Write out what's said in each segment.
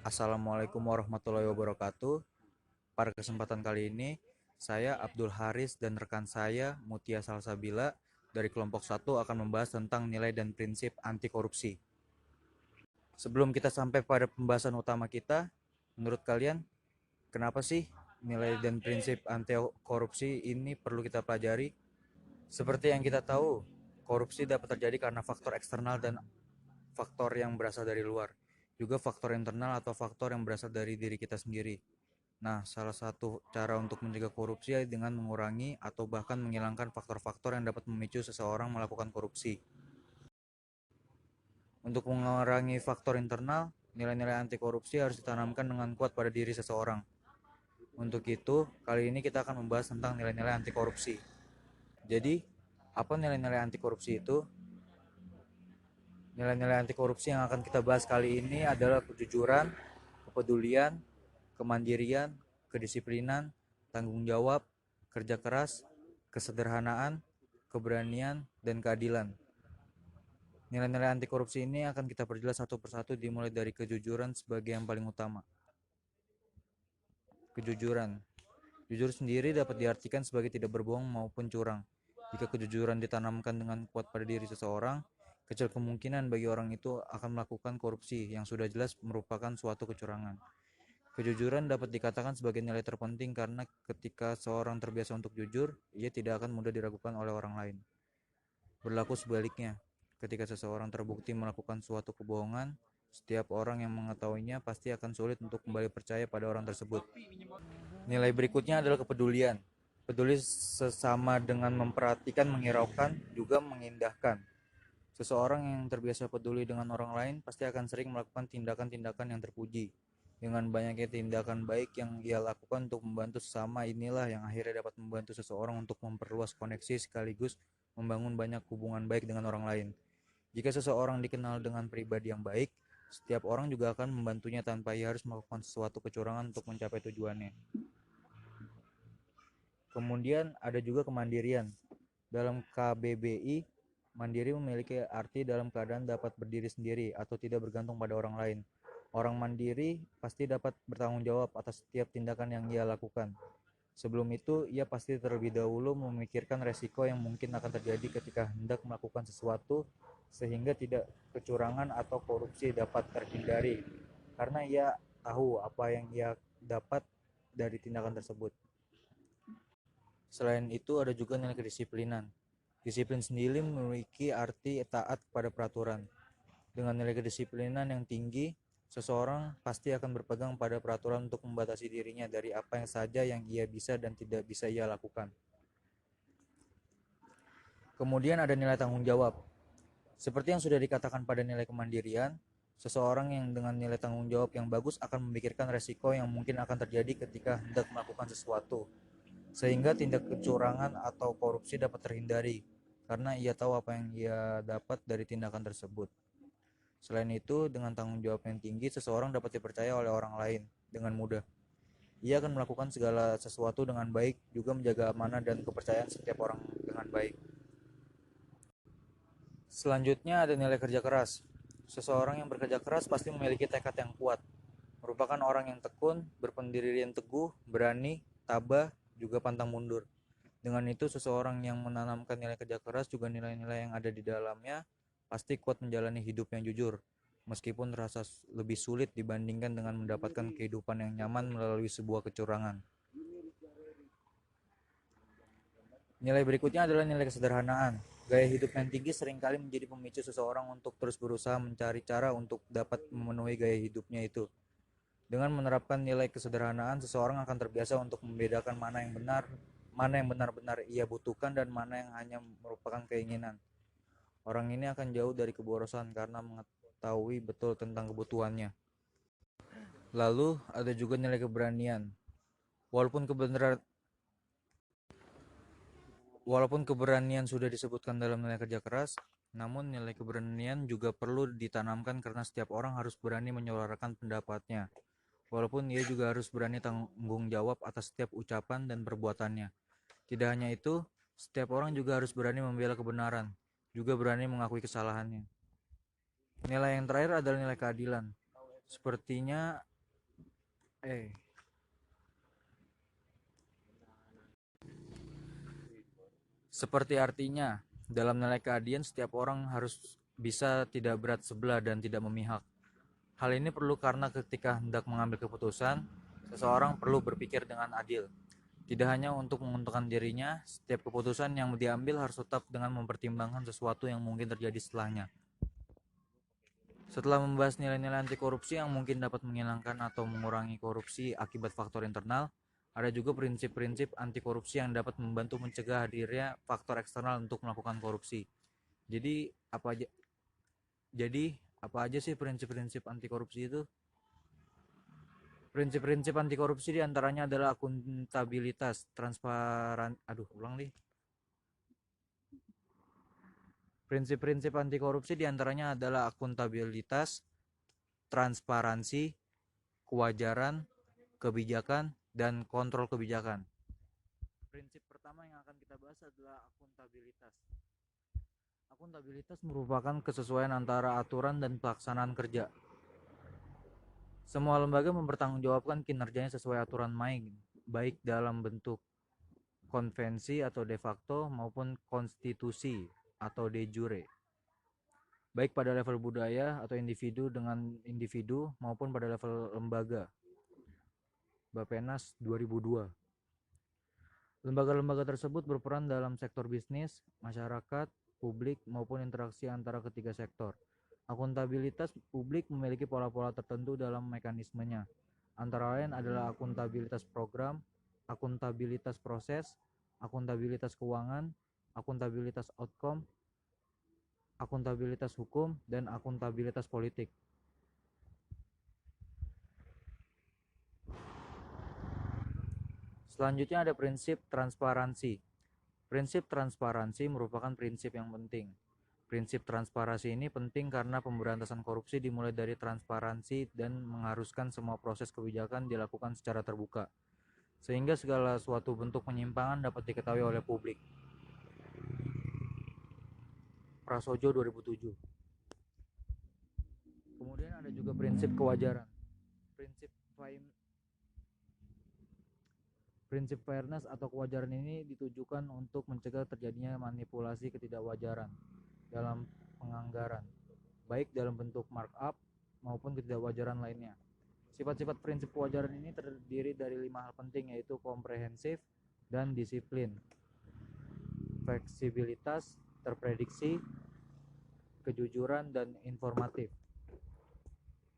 Assalamualaikum warahmatullahi wabarakatuh. Pada kesempatan kali ini, saya Abdul Haris dan rekan saya Mutia Salsabila dari kelompok 1 akan membahas tentang nilai dan prinsip anti korupsi. Sebelum kita sampai pada pembahasan utama kita, menurut kalian, kenapa sih nilai dan prinsip anti korupsi ini perlu kita pelajari? Seperti yang kita tahu, korupsi dapat terjadi karena faktor eksternal dan faktor yang berasal dari luar, juga faktor internal atau faktor yang berasal dari diri kita sendiri. Nah, salah satu cara untuk mencegah korupsi dengan mengurangi atau bahkan menghilangkan faktor-faktor yang dapat memicu seseorang melakukan korupsi. Untuk mengurangi faktor internal, nilai-nilai anti korupsi harus ditanamkan dengan kuat pada diri seseorang. Untuk itu, kali ini kita akan membahas tentang nilai-nilai anti korupsi. Jadi, apa nilai-nilai anti korupsi itu? Nilai-nilai anti korupsi yang akan kita bahas kali ini adalah kejujuran, kepedulian, kemandirian, kedisiplinan, tanggung jawab, kerja keras, kesederhanaan, keberanian, dan keadilan. Nilai-nilai anti korupsi ini akan kita perjelas satu persatu dimulai dari kejujuran sebagai yang paling utama. Kejujuran. Jujur sendiri dapat diartikan sebagai tidak berbohong maupun curang. Jika kejujuran ditanamkan dengan kuat pada diri seseorang, kecil kemungkinan bagi orang itu akan melakukan korupsi yang sudah jelas merupakan suatu kecurangan. Kejujuran dapat dikatakan sebagai nilai terpenting karena ketika seorang terbiasa untuk jujur, ia tidak akan mudah diragukan oleh orang lain. Berlaku sebaliknya, ketika seseorang terbukti melakukan suatu kebohongan, setiap orang yang mengetahuinya pasti akan sulit untuk kembali percaya pada orang tersebut. Nilai berikutnya adalah kepedulian. Peduli sesama dengan memperhatikan, menghiraukan, juga mengindahkan. Seseorang yang terbiasa peduli dengan orang lain pasti akan sering melakukan tindakan-tindakan yang terpuji. Dengan banyaknya tindakan baik yang ia lakukan untuk membantu sesama, inilah yang akhirnya dapat membantu seseorang untuk memperluas koneksi sekaligus membangun banyak hubungan baik dengan orang lain. Jika seseorang dikenal dengan pribadi yang baik, setiap orang juga akan membantunya tanpa ia harus melakukan sesuatu kecurangan untuk mencapai tujuannya. Kemudian ada juga kemandirian. Dalam KBBI, mandiri memiliki arti dalam keadaan dapat berdiri sendiri atau tidak bergantung pada orang lain. Orang mandiri pasti dapat bertanggung jawab atas setiap tindakan yang ia lakukan. Sebelum itu, ia pasti terlebih dahulu memikirkan resiko yang mungkin akan terjadi ketika hendak melakukan sesuatu, sehingga tidak kecurangan atau korupsi dapat terhindari, karena ia tahu apa yang ia dapat dari tindakan tersebut. Selain itu, ada juga nilai kedisiplinan. Disiplin sendiri memiliki arti taat kepada peraturan. Dengan nilai kedisiplinan yang tinggi, seseorang pasti akan berpegang pada peraturan untuk membatasi dirinya dari apa yang saja yang ia bisa dan tidak bisa ia lakukan. Kemudian ada nilai tanggung jawab. Seperti yang sudah dikatakan pada nilai kemandirian, seseorang yang dengan nilai tanggung jawab yang bagus akan memikirkan resiko yang mungkin akan terjadi ketika hendak melakukan sesuatu, sehingga tindak kecurangan atau korupsi dapat terhindari, karena ia tahu apa yang ia dapat dari tindakan tersebut. Selain itu, dengan tanggung jawab yang tinggi, seseorang dapat dipercaya oleh orang lain dengan mudah. Ia akan melakukan segala sesuatu dengan baik, juga menjaga amanah dan kepercayaan setiap orang dengan baik. Selanjutnya ada nilai kerja keras. Seseorang yang bekerja keras pasti memiliki tekad yang kuat, merupakan orang yang tekun, berpendirian teguh, berani, tabah, juga pantang mundur. Dengan itu, seseorang yang menanamkan nilai kerja keras juga nilai-nilai yang ada di dalamnya pasti kuat menjalani hidup yang jujur, meskipun terasa lebih sulit dibandingkan dengan mendapatkan kehidupan yang nyaman melalui sebuah kecurangan. Nilai berikutnya adalah nilai kesederhanaan. Gaya hidup yang tinggi seringkali menjadi pemicu seseorang untuk terus berusaha mencari cara untuk dapat memenuhi gaya hidupnya itu. Dengan menerapkan nilai kesederhanaan, seseorang akan terbiasa untuk membedakan mana yang benar-benar ia butuhkan dan mana yang hanya merupakan keinginan. Orang ini akan jauh dari keborosan karena mengetahui betul tentang kebutuhannya. Lalu ada juga nilai keberanian. Walaupun kebenaran Walaupun keberanian sudah disebutkan dalam nilai kerja keras, namun nilai keberanian juga perlu ditanamkan karena setiap orang harus berani menyuarakan pendapatnya. Walaupun ia juga harus berani tanggung jawab atas setiap ucapan dan perbuatannya. Tidak hanya itu, setiap orang juga harus berani membela kebenaran, juga berani mengakui kesalahannya. Nilai yang terakhir adalah nilai keadilan. Sepertinya Seperti artinya, dalam nilai keadilan setiap orang harus bisa tidak berat sebelah dan tidak memihak. Hal ini perlu karena ketika hendak mengambil keputusan, seseorang perlu berpikir dengan adil. Tidak hanya untuk menguntungkan dirinya, setiap keputusan yang diambil harus tetap dengan mempertimbangkan sesuatu yang mungkin terjadi setelahnya. Setelah membahas nilai-nilai anti korupsi yang mungkin dapat menghilangkan atau mengurangi korupsi akibat faktor internal, ada juga prinsip-prinsip anti korupsi yang dapat membantu mencegah hadirnya faktor eksternal untuk melakukan korupsi. Jadi apa aja jadi apa aja sih prinsip-prinsip anti korupsi itu? Prinsip-prinsip anti korupsi diantaranya adalah akuntabilitas, transparan, ulang nih. Prinsip-prinsip anti korupsi diantaranya adalah akuntabilitas, transparansi, kewajaran, kebijakan, dan kontrol kebijakan. Prinsip pertama yang akan kita bahas adalah akuntabilitas. Akuntabilitas merupakan kesesuaian antara aturan dan pelaksanaan kerja. Semua lembaga mempertanggungjawabkan kinerjanya sesuai aturan main, baik dalam bentuk konvensi atau de facto maupun konstitusi atau de jure. Baik pada level budaya atau individu dengan individu maupun pada level lembaga. Bappenas 2002. Lembaga-lembaga tersebut berperan dalam sektor bisnis, masyarakat, publik, maupun interaksi antara ketiga sektor. Akuntabilitas publik memiliki pola-pola tertentu dalam mekanismenya. Antara lain adalah akuntabilitas program, akuntabilitas proses, akuntabilitas keuangan, akuntabilitas outcome, akuntabilitas hukum, dan akuntabilitas politik. Selanjutnya ada prinsip transparansi. Prinsip transparansi merupakan prinsip yang penting. Prinsip transparansi ini penting karena pemberantasan korupsi dimulai dari transparansi dan mengharuskan semua proses kebijakan dilakukan secara terbuka, sehingga segala suatu bentuk penyimpangan dapat diketahui oleh publik. Prasojo 2007. Kemudian ada juga prinsip kewajaran. Prinsip fairness atau kewajaran ini ditujukan untuk mencegah terjadinya manipulasi ketidakwajaran dalam penganggaran, baik dalam bentuk markup maupun ketidakwajaran lainnya. Sifat-sifat prinsip kewajaran ini terdiri dari 5 hal penting, yaitu komprehensif dan disiplin, fleksibilitas, terprediksi, kejujuran, dan informatif.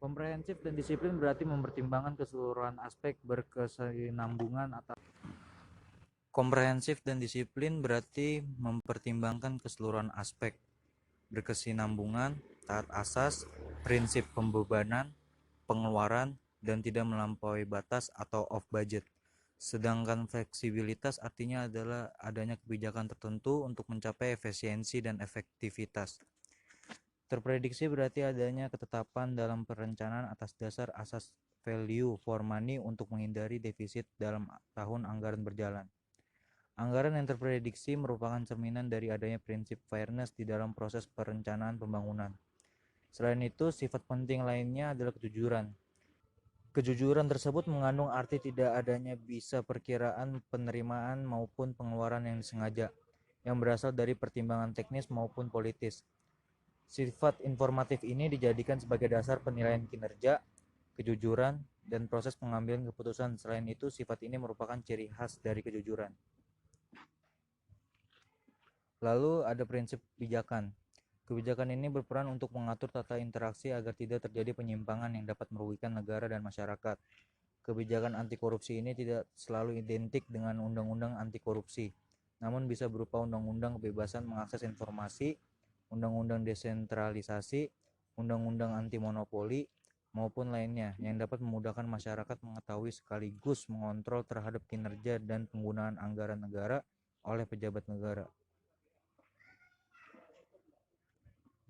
Komprehensif dan disiplin berarti mempertimbangkan keseluruhan aspek berkesinambungan atau komprehensif dan disiplin berarti mempertimbangkan keseluruhan aspek berkesinambungan, taat asas, prinsip pembebanan, pengeluaran, dan tidak melampaui batas atau off budget. Sedangkan fleksibilitas artinya adalah adanya kebijakan tertentu untuk mencapai efisiensi dan efektivitas. Terprediksi berarti adanya ketetapan dalam perencanaan atas dasar asas value for money untuk menghindari defisit dalam tahun anggaran berjalan. Anggaran yang terprediksi merupakan cerminan dari adanya prinsip fairness di dalam proses perencanaan pembangunan. Selain itu, sifat penting lainnya adalah kejujuran. Kejujuran tersebut mengandung arti tidak adanya bisa perkiraan penerimaan maupun pengeluaran yang disengaja, yang berasal dari pertimbangan teknis maupun politis. Sifat informatif ini dijadikan sebagai dasar penilaian kinerja, kejujuran, dan proses pengambilan keputusan. Selain itu, sifat ini merupakan ciri khas dari kejujuran. Lalu ada prinsip kebijakan. Kebijakan ini berperan untuk mengatur tata interaksi agar tidak terjadi penyimpangan yang dapat merugikan negara dan masyarakat. Kebijakan anti korupsi ini tidak selalu identik dengan undang-undang anti korupsi, namun bisa berupa undang-undang kebebasan mengakses informasi, undang-undang desentralisasi, undang-undang anti monopoli, maupun lainnya yang dapat memudahkan masyarakat mengetahui sekaligus mengontrol terhadap kinerja dan penggunaan anggaran negara oleh pejabat negara.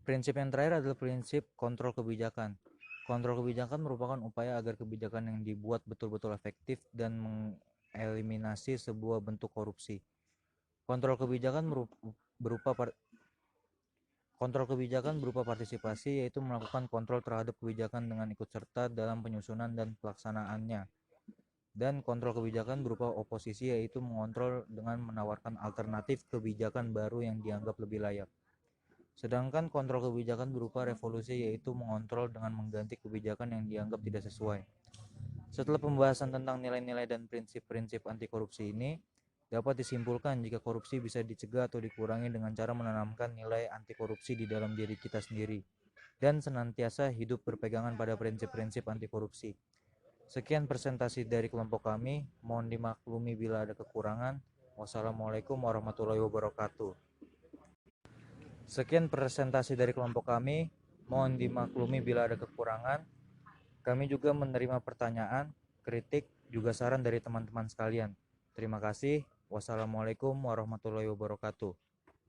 Prinsip yang terakhir adalah prinsip kontrol kebijakan. Kontrol kebijakan merupakan upaya agar kebijakan yang dibuat betul-betul efektif dan mengeliminasi sebuah bentuk korupsi. Kontrol kebijakan berupa partisipasi, yaitu melakukan kontrol terhadap kebijakan dengan ikut serta dalam penyusunan dan pelaksanaannya. Dan kontrol kebijakan berupa oposisi, yaitu mengontrol dengan menawarkan alternatif kebijakan baru yang dianggap lebih layak. Sedangkan kontrol kebijakan berupa revolusi, yaitu mengontrol dengan mengganti kebijakan yang dianggap tidak sesuai. Setelah pembahasan tentang nilai-nilai dan prinsip-prinsip anti korupsi ini, dapat disimpulkan jika korupsi bisa dicegah atau dikurangi dengan cara menanamkan nilai anti korupsi di dalam diri kita sendiri dan senantiasa hidup berpegangan pada prinsip-prinsip anti korupsi. Sekian presentasi dari kelompok kami, mohon dimaklumi bila ada kekurangan. Wassalamualaikum warahmatullahi wabarakatuh. Sekian presentasi dari kelompok kami, mohon dimaklumi bila ada kekurangan. Kami juga menerima pertanyaan, kritik, juga saran dari teman-teman sekalian. Terima kasih. Wassalamualaikum warahmatullahi wabarakatuh.